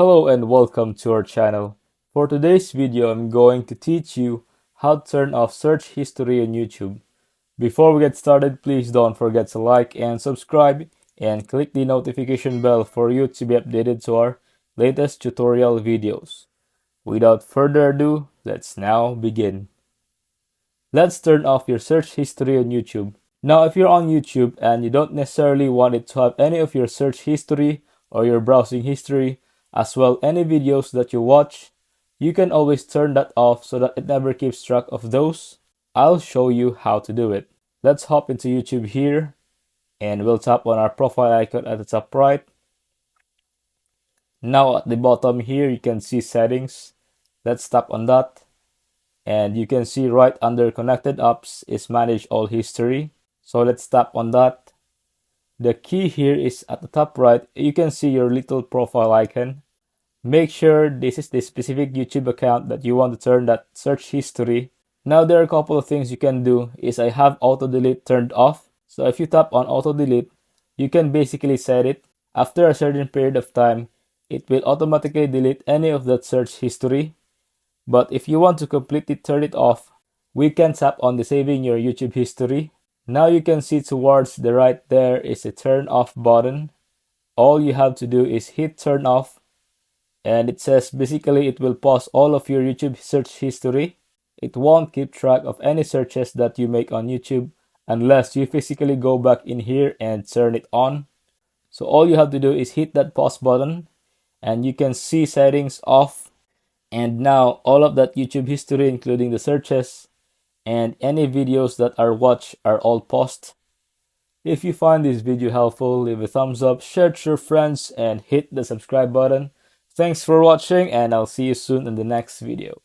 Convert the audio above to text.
Hello and welcome to our channel. For today's video, I'm going to teach you how to turn off search history on YouTube. Before we get started, please don't forget to like and subscribe and click the notification bell for you to be updated to our latest tutorial videos. Without further ado, let's now begin. Let's turn off your search history on YouTube. Now, if you're on YouTube and you don't necessarily want it to have any of your search history or your browsing history, as well any videos that you watch, you can always turn that off so that it never keeps track of those. I'll show you how to do it. Let's hop into YouTube here and we'll tap on our profile icon at the top right. Now at the bottom here, you can see settings. Let's tap on that. And you can see right under connected apps is manage all history. So let's tap on that. The key here is at the top right, you can see your little profile icon. Make sure this is the specific YouTube account that you want to turn that search history. Now there are a couple of things you can do is I have auto delete turned off. So if you tap on auto delete, you can basically set it. After a certain period of time, it will automatically delete any of that search history. But if you want to completely turn it off, we can tap on the saving your YouTube history. Now you can see towards the right there is a turn off button. All you have to do is hit turn off, and it says basically it will pause all of your YouTube search history. It won't keep track of any searches that you make on YouTube unless you physically go back in here and turn it on. So all you have to do is hit that pause button and you can see settings off. And now all of that YouTube history, including the searches and any videos that are watched, are all paused. If you find this video helpful, leave a thumbs up, share it to your friends, and hit the subscribe button. Thanks for watching, and I'll see you soon in the next video.